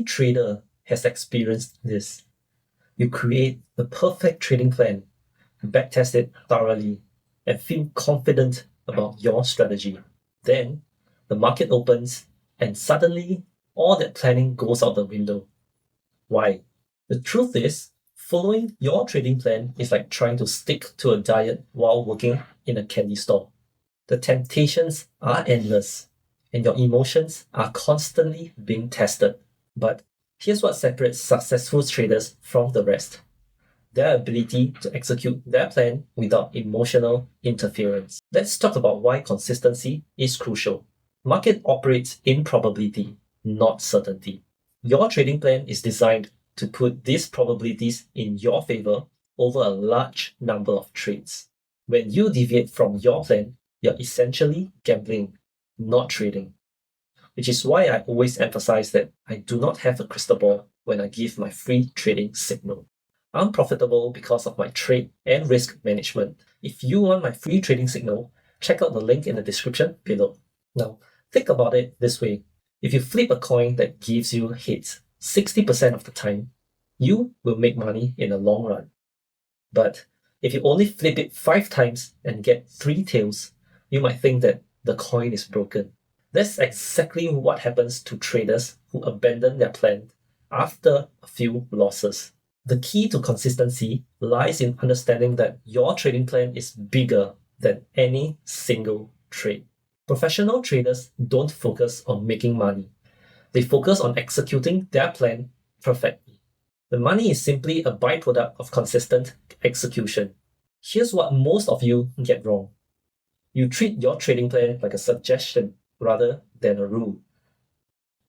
trader has experienced this. You create the perfect trading plan, backtest it thoroughly, and feel confident about your strategy. Then the market opens, and suddenly all that planning goes out the window. Why? The truth is, following your trading plan is like trying to stick to a diet while working in a candy store. The temptations are endless, and your emotions are constantly being tested. But here's what separates successful traders from the rest: their ability to execute their plan without emotional interference. Let's talk about why consistency is crucial. Market operates in probability, not certainty. Your trading plan is designed to put these probabilities in your favor over a large number of trades. When you deviate from your plan, you're essentially gambling, not trading. Which is why I always emphasize that I do not have a crystal ball when I give my free trading signal. I'm profitable because of my trade and risk management. If you want my free trading signal, check out the link in the description below. Now, think about it this way. If you flip a coin that gives you hits 60% of the time, you will make money in the long run. But if you only flip it 5 times and get 3 tails, you might think that the coin is broken. That's exactly what happens to traders who abandon their plan after a few losses. The key to consistency lies in understanding that your trading plan is bigger than any single trade. Professional traders don't focus on making money. They focus on executing their plan perfectly. The money is simply a byproduct of consistent execution. Here's what most of you get wrong. You treat your trading plan like a suggestion rather than a rule.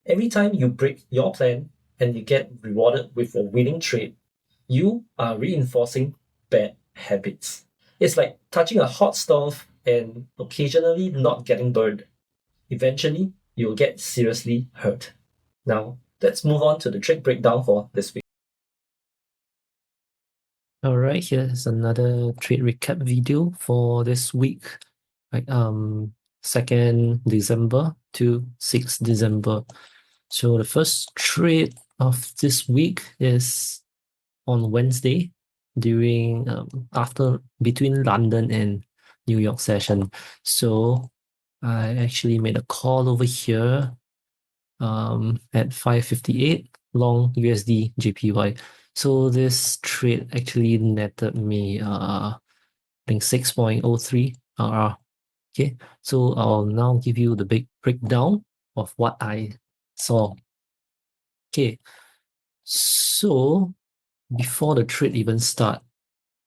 Every time you break your plan and you get rewarded with a winning trade, you are reinforcing bad habits. It's like touching a hot stove and occasionally not getting burned. Eventually, you'll get seriously hurt. Now, let's move on to the trick breakdown for this week. Alright, here's another trade recap video for this week. Right, 2nd December to 6th December. So the first trade of this week is on Wednesday during between London and New York session. So I actually made a call over here at 5:58 long USD JPY. So this trade actually netted me I think 6.03 RR. Okay, so I'll now give you the big breakdown of what I saw. Okay, so before the trade even start,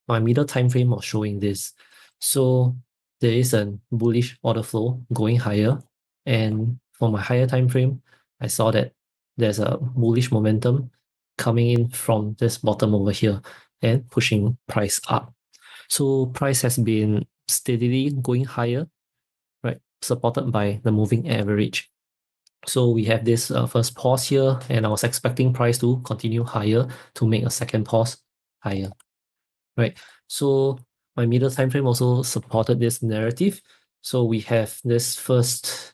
my middle time frame was showing this. So there is a bullish order flow going higher, and for my higher time frame, I saw that there's a bullish momentum coming in from this bottom over here and pushing price up. So price has been steadily going higher, right, supported by the moving average. So we have this first pause here, and I was expecting price to continue higher to make a second pause higher, right? So my middle time frame also supported this narrative. So we have this first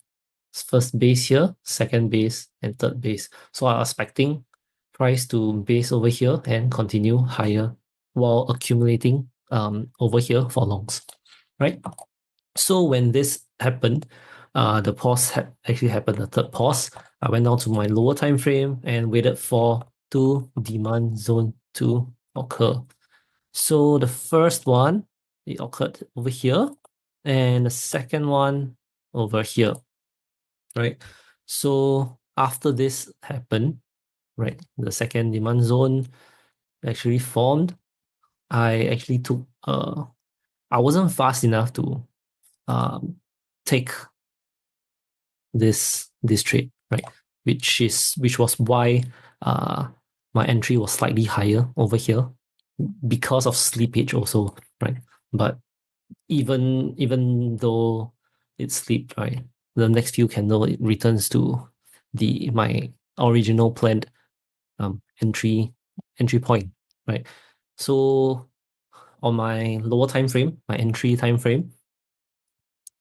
base here, second base, and third base. So I'm expecting price to base over here and continue higher while accumulating over here for longs, right? So when this happened, the pause actually happened, the third pause. I went down to my lower time frame and waited for two demand zone to occur. So the first one, it occurred over here, and the second one over here, right? So after this happened, right, the second demand zone actually formed. I actually took, I wasn't fast enough to take this trade, right? Which was why my entry was slightly higher over here because of slippage also, right? But even though it slipped, right, the next few candle it returns to my original planned entry point, right? So on my lower time frame, my entry time frame,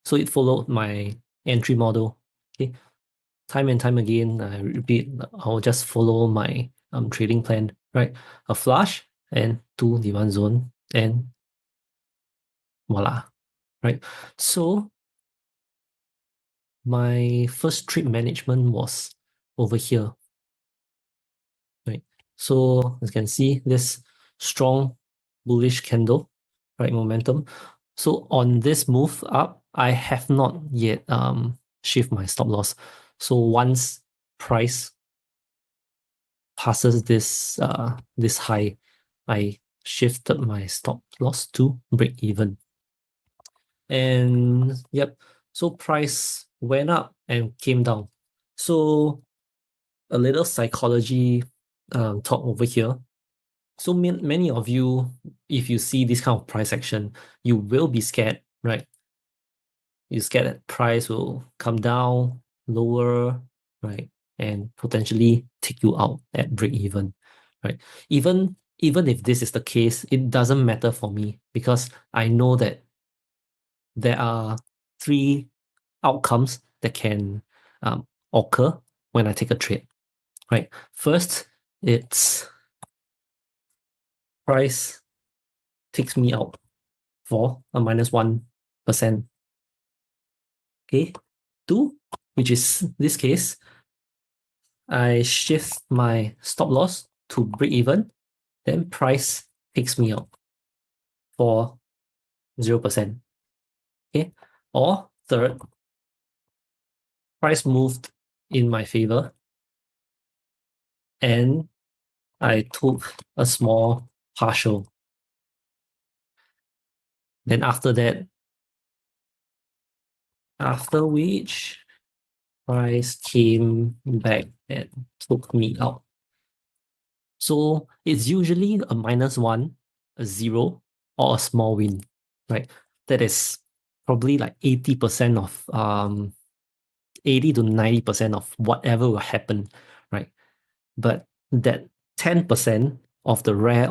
so it followed my entry model. Okay, time and time again, I repeat, I'll just follow my trading plan, right? A flush and 2 demand zone, and voila, right? So my first trade management was over here, right? So as you can see, this strong bullish candle, right? Momentum. So on this move up, I have not yet shift my stop loss. So once price passes this high, I shifted my stop loss to break even. And yep, so price went up and came down. So a little psychology talk over here. So many of you, if you see this kind of price action, you will be scared, right? You're scared that price will come down lower, right? And potentially take you out at break even, right? Even if this is the case, it doesn't matter for me because I know that there are 3 outcomes that can occur when I take a trade, right? First, it's price takes me out for a -1%. Okay. 2, which is this case, I shift my stop loss to break even, then price takes me out for 0%. Okay. Or third, price moved in my favor and I took a small partial. Then after that, after which price came back and took me out. So it's usually a -1, a 0, or a small win, right? That is probably like 80% of 80 to 90% of whatever will happen, right? But that 10% of the rare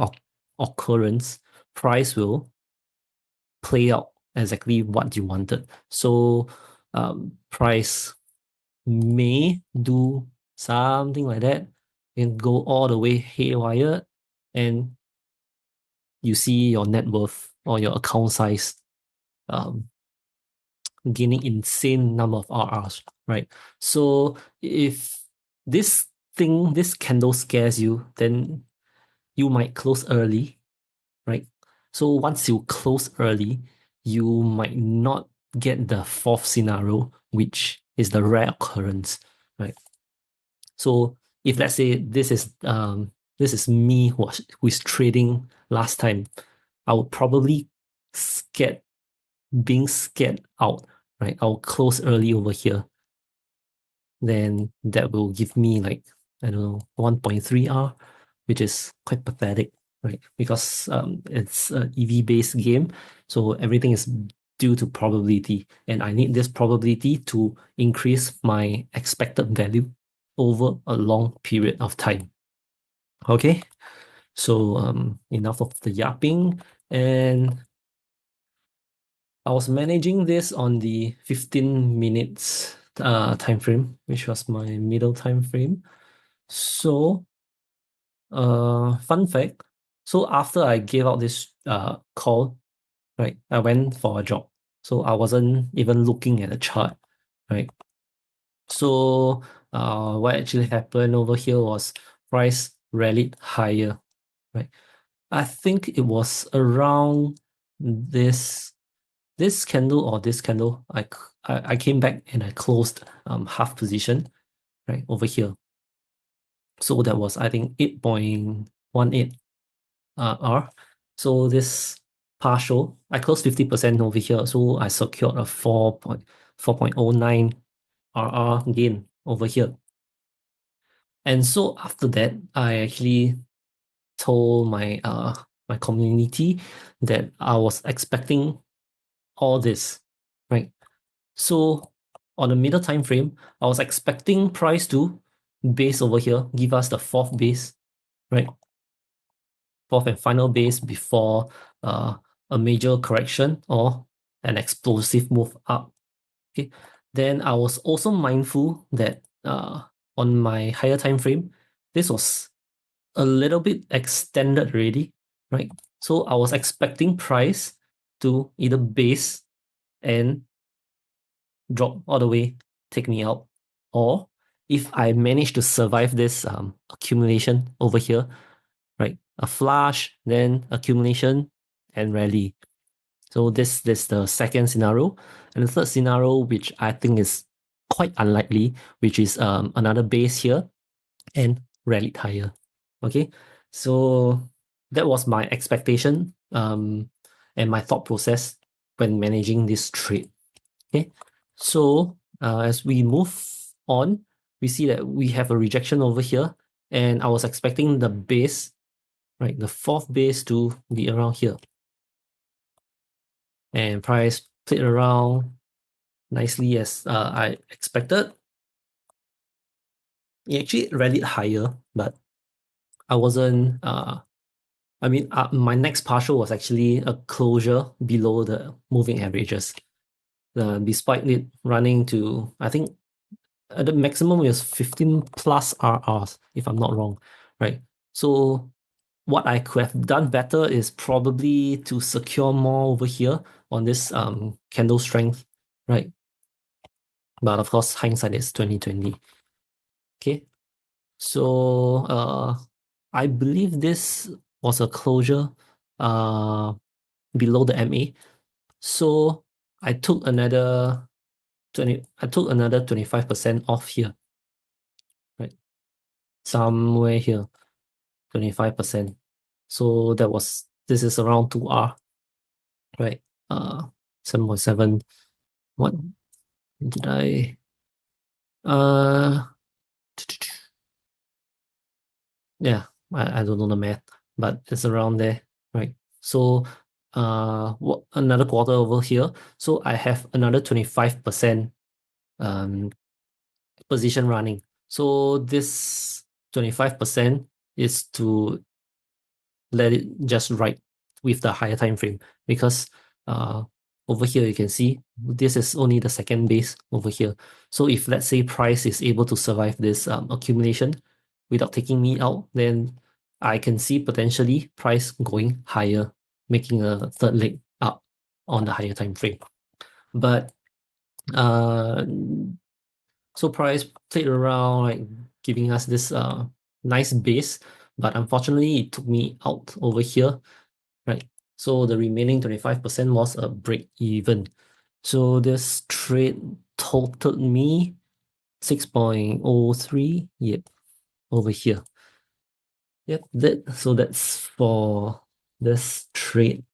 occurrence, price will play out exactly what you wanted. So price may do something like that and go all the way haywire, and you see your net worth or your account size gaining insane number of RRs, right? So if this candle scares you, then you might close early, right? So once you close early, you might not get the 4th scenario, which is the rare occurrence, right? So if let's say this is me who is trading last time, I would probably being scared out, right? I'll close early over here. Then that will give me like, I don't know, 1.3R, which is quite pathetic, right? Because it's an EV-based game, so everything is due to probability, and I need this probability to increase my expected value over a long period of time. Okay, so enough of the yapping, and I was managing this on the 15 minutes time frame, which was my middle time frame. So, fun fact. So after I gave out this call, right, I went for a jog. So I wasn't even looking at the chart, right? So what actually happened over here was price rallied higher, right? I think it was around this candle or this candle. I came back and I closed half position, right, over here. So that was, I think, 8.18 R. So this partial, I closed 50% over here. So I secured a 4.09 RR gain over here. And so after that, I actually told my my community that I was expecting all this, right? So on the middle time frame, I was expecting price to base over here, give us the 4th base, right? 4th and final base before a major correction or an explosive move up. Okay. Then I was also mindful that on my higher time frame, this was a little bit extended already, right? So I was expecting price to either base and drop all the way, take me out, or if I manage to survive this accumulation over here, right, a flush, then accumulation and rally. So this the second scenario, and the third scenario, which I think is quite unlikely, which is another base here and rallied higher. Okay, so that was my expectation and my thought process when managing this trade. Okay, so as we move on, we see that we have a rejection over here, and I was expecting the base, right, the fourth base to be around here, and price played around nicely as I expected. It actually rallied higher, but I wasn't. My next partial was actually a closure below the moving averages. Despite it running to, I think, at the maximum it was 15 plus RRs, if I'm not wrong, right? So what I could have done better is probably to secure more over here on this candle strength, right? But of course, hindsight is 2020. Okay, so I believe this was a closure below the MA. So I took another 25% off here, right? Somewhere here, 25%. So this is around 2R, right? 7.7. What did I yeah, I don't know the math, but it's around there, right? So another quarter over here. So I have another 25% position running. So this 25% is to let it just ride with the higher time frame, because over here you can see this is only the second base over here. So if let's say price is able to survive this accumulation without taking me out, then I can see potentially price going higher, making a third leg up on the higher time frame. But so price played around, like giving us this nice base, but unfortunately it took me out over here, right? So the remaining 25% was a break even. So this trade totaled me 6.03, yep, over here. Yep, so that's for this trade.